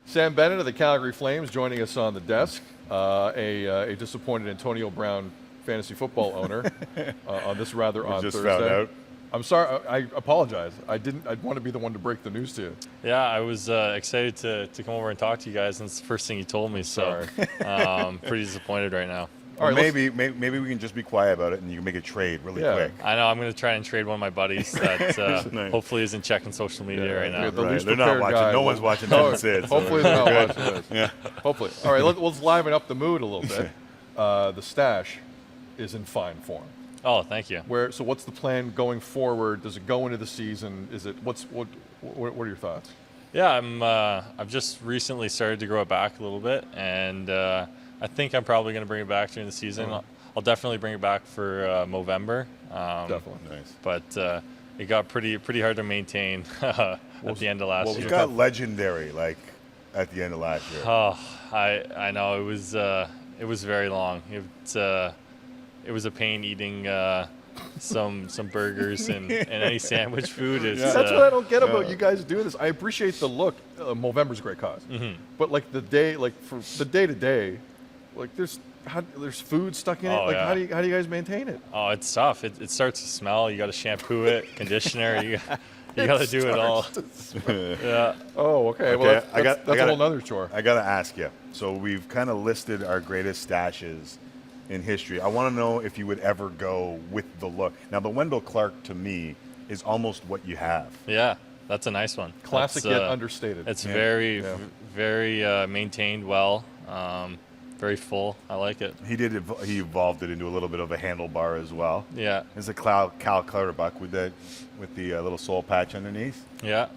Sam Bennett of the Calgary Flames joining us on the desk, a disappointed Antonio Brown fantasy football owner on this rather odd just Thursday. found out. I'm sorry. I apologize. I'd want to be the one to break the news to you. Yeah, I was excited to come over and talk to you guys, and it's the first thing you told me. So, pretty disappointed right now. All right, maybe we can just be quiet about it, and you can make a trade really quick. I know. I'm going to try and trade one of my buddies that Nice. hopefully isn't checking social media right now. The least They're not prepared watching. guy No will- one's watching Tim and Sid. so Hopefully they're not watching this. Yeah. Hopefully. All right, let's liven up the mood a little bit. The stash is in fine form. Oh, thank you. So what's the plan going forward? Does it go into the season? Is it what are your thoughts? Yeah, I've just recently started to grow it back a little bit, and I think I'm probably going to bring it back during the season. I'll definitely bring it back for Movember. Definitely. Nice. But it got pretty hard to maintain at the end of last year. It got legendary, like at the end of last year. Oh, I know it was very long. It was a pain eating some burgers and any sandwich food. That's what I don't get about you guys doing this. I appreciate the look. Movember's a great cause, but like the day, like for the day to day, like there's food stuck in it. Like how do you guys maintain it? Oh, it's tough. It starts to smell. You got to shampoo it, conditioner. You got to do it all. Yeah. Oh, okay. Well, that's a whole nother chore. I got to ask you. So we've kind of listed our greatest stashes in history. I want to know if you would ever go with the look. Now, the Wendell Clark to me is almost what you have. Yeah, that's a nice one. Classic yet understated. It's very maintained well. Very full. I like it. He evolved it into a little bit of a handlebar as well. Yeah. It's a Cal Clutterbuck with the little soul patch underneath. Yeah.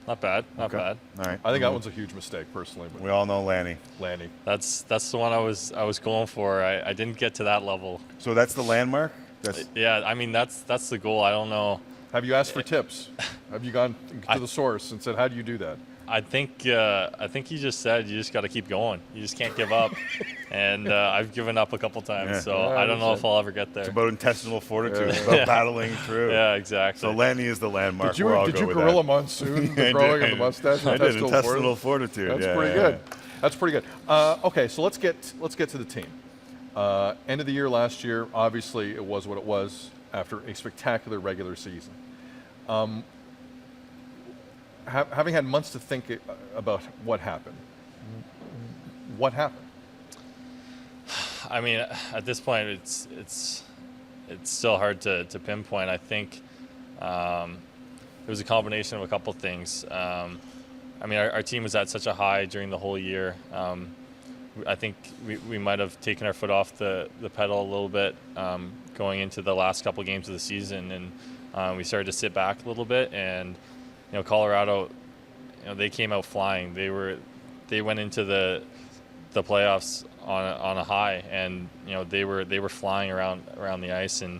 Not bad. Not bad. All right. I think that one's a huge mistake, personally. But we all know Lanny. That's the one I was going for. I didn't get to that level. So that's the landmark? Yeah, I mean that's the goal. I don't know. Have you asked for tips? Have you gone to the source and said, how do you do that? I think you just said you just got to keep going. You just can't give up. And I've given up a couple times, so I don't know if I'll ever get there. It's about intestinal fortitude. It's about battling through. Yeah, exactly. So Lanny is the landmark. Did you gorilla monsoon the growing of the mustache? I did. Intestinal fortitude. That's pretty good. That's pretty good. Okay, so let's get to the team. End of the year last year, obviously it was what it was after a spectacular regular season. Having had months to think about what happened. What happened? I mean, at this point, it's still hard to pinpoint. I think it was a combination of a couple things. I mean, our team was at such a high during the whole year. I think we might have taken our foot off the pedal a little bit going into the last couple games of the season, and we started to sit back a little bit. And Colorado, they came out flying. They went into the playoffs on a high, and they were flying around the ice, and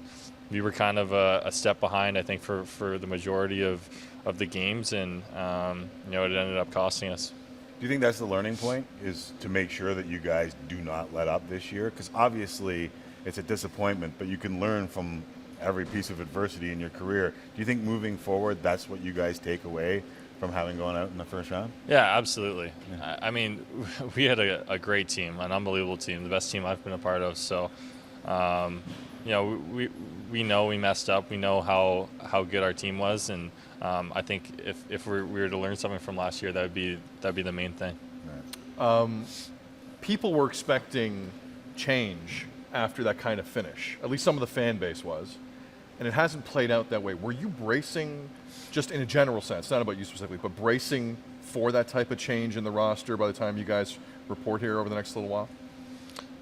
we were kind of a step behind, I think, for the majority of the games, and it ended up costing us. Do you think that's the learning point, is to make sure that you guys do not let up this year? Because obviously it's a disappointment, but you can learn from every piece of adversity in your career. Do you think moving forward, that's what you guys take away from having gone out in the first round? Yeah, absolutely. Yeah. I mean, we had a great team, an unbelievable team, the best team I've been a part of. So, we know we messed up. We know how good our team was, and I think if we were to learn something from last year, that'd be the main thing. Right. People were expecting change after that kind of finish. At least some of the fan base was. And it hasn't played out that way. Were you bracing, just in a general sense, not about you specifically, but bracing for that type of change in the roster by the time you guys report here over the next little while?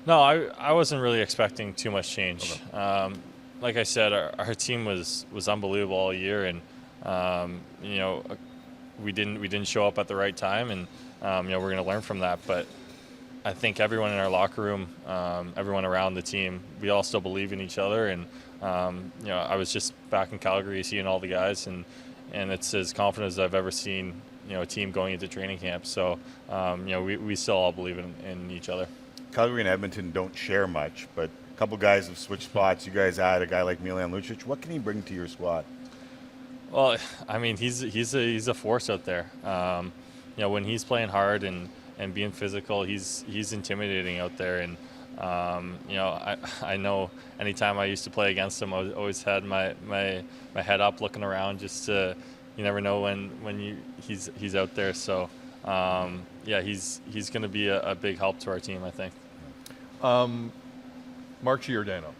No, I wasn't really expecting too much change. Okay. Like I said, our team was unbelievable all year, and we didn't show up at the right time, and we're going to learn from that. But I think everyone in our locker room, everyone around the team, we all still believe in each other. And I was just back in Calgary seeing all the guys, and it's as confident as I've ever seen a team going into training camp. So we still all believe in each other. Calgary and Edmonton don't share much, but a couple guys have switched spots. You guys add a guy like Milan Lucic. What can he bring to your squad? Well, I mean, he's a force out there. when he's playing hard and being physical, he's intimidating out there. And I know anytime I used to play against him, I always had my head up, looking around, just to, you never know when he's out there. So he's going to be a big help to our team, I think. Mark Giordano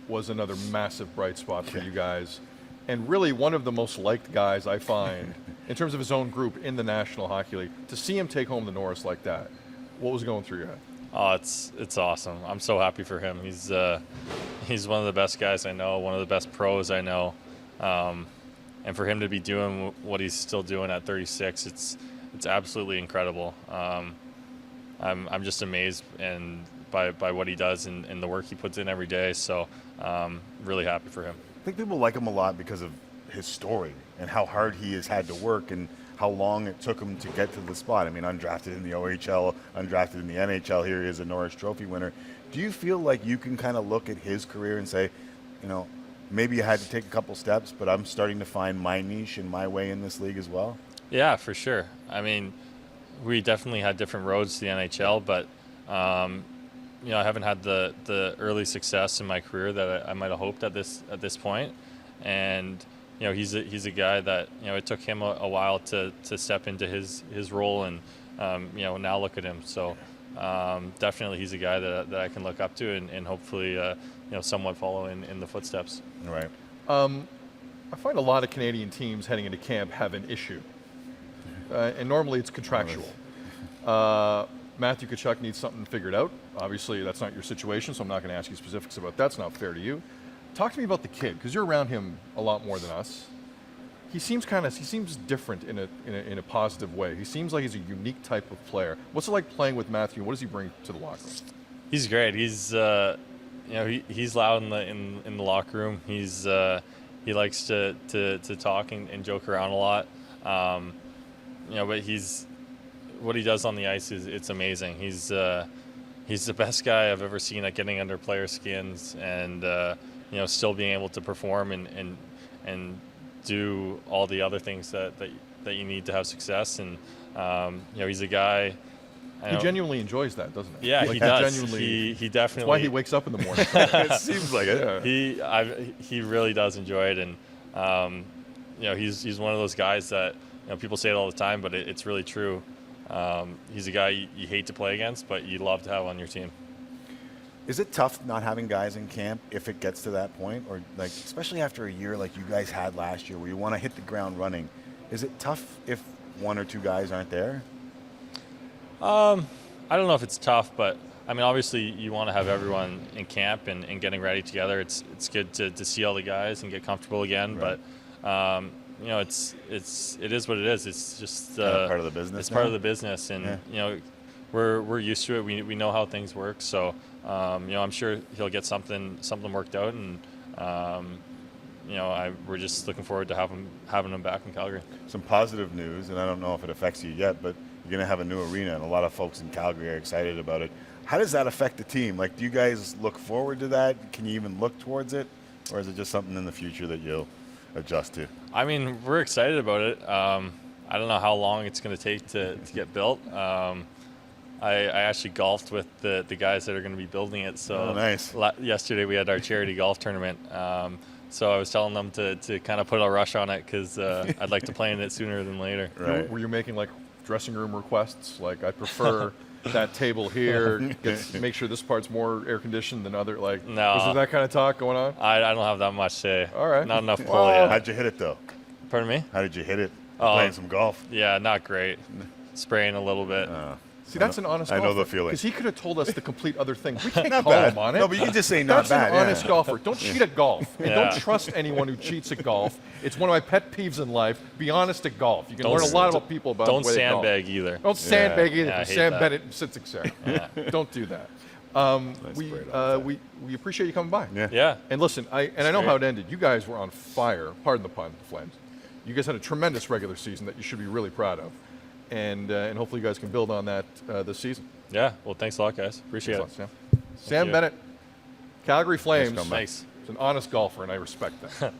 was another massive bright spot for you guys, and really one of the most liked guys I find in terms of his own group in the National Hockey League. To see him take home the Norris like that, what was going through your head? Oh, it's awesome. I'm so happy for him. He's one of the best guys I know, one of the best pros I know, and for him to be doing what he's still doing at 36, it's absolutely incredible. I'm just amazed and by what he does and the work he puts in every day. So really happy for him. I think people like him a lot because of his story and how hard he has had to work and how long it took him to get to the spot. I mean, undrafted in the OHL, undrafted in the NHL. Here he is, a Norris Trophy winner. Do you feel like you can kind of look at his career and say, maybe you had to take a couple steps, but I'm starting to find my niche and my way in this league as well? Yeah, for sure. I mean, we definitely had different roads to the NHL, but I haven't had the early success in my career that I might have hoped at this point. And he's a guy that it took him a while to step into his role, and now look at him. So definitely he's a guy that I can look up to and hopefully somewhat follow in the footsteps. Right. I find a lot of Canadian teams heading into camp have an issue, and normally it's contractual. Matthew Tkachuk needs something figured out. Obviously, that's not your situation, so I'm not going to ask you specifics about that. That's not fair to you. Talk to me about the kid, because you're around him a lot more than us. He seems different in a positive way. He seems like he's a unique type of player. What's it like playing with Matthew? What does he bring to the locker room? He's great. He's he's loud in the locker room. He likes to talk and joke around a lot. But what he does on the ice it's amazing. He's the best guy I've ever seen at getting under player skins and still being able to perform and do all the other things that you need to have success. And he's a guy. He genuinely enjoys that, doesn't he? Yeah, like he does. Genuinely, he definitely. That's why he wakes up in the morning. It seems like it. Yeah. He really does enjoy it, and he's one of those guys that people say it all the time, but it's really true. He's a guy you hate to play against, but you love to have on your team. Is it tough not having guys in camp if it gets to that point, or like especially after a year like you guys had last year, where you want to hit the ground running? Is it tough if one or two guys aren't there? I don't know if it's tough, but I mean, obviously you want to have everyone in camp and getting ready together. It's good to see all the guys and get comfortable again. Right. But it is what it is. It's just part of the business. It's part of the business, and we're used to it. We know how things work. So I'm sure he'll get something worked out, and we're just looking forward to having him back in Calgary. Some positive news, and I don't know if it affects you yet, but you're going to have a new arena, and a lot of folks in Calgary are excited about it. How does that affect the team? Like, do you guys look forward to that? Can you even look towards it? Or is it just something in the future that you'll adjust to? I mean, we're excited about it. I don't know how long it's going to take to get built. I actually golfed with the guys that are going to be building it. So nice. Yesterday we had our charity golf tournament. So I was telling them to kind of put a rush on it because I'd like to play in it sooner than later. Right. Were you making like dressing room requests? Like, I prefer that table here. Make sure this part's more air conditioned than other. Like, no. Was there that kind of talk going on? I don't have that much say. All right. Not enough pull yet. How'd you hit it, though? Pardon me? How did you hit it? Playing some golf? Yeah, not great. Spraying a little bit. See, that's an honest golfer. I know the feeling. Because he could have told us the complete other thing. We can't Not call bad. him on it. No, but you can just say not that's bad. That's an honest golfer. Don't cheat at golf. And Yeah. don't trust anyone who cheats at golf. It's one of my pet peeves in life. Be honest at golf. You can learn a lot about people about Don't the way they golf. sandbag either. Don't sandbag either. Yeah, I hate Sam that. Bennett and Sid Success. Don't do that. We appreciate you coming by. Yeah. And listen, I know great. how it ended. You guys were on fire. Pardon the pun, the Flames. You guys had a tremendous regular season that you should be really proud of, and hopefully you guys can build on that this season. Yeah. Well, thanks a lot, guys. Appreciate Thanks it. a lot, Sam. Sam you. Bennett, Calgary Flames. Thanks. He's an honest golfer, and I respect that.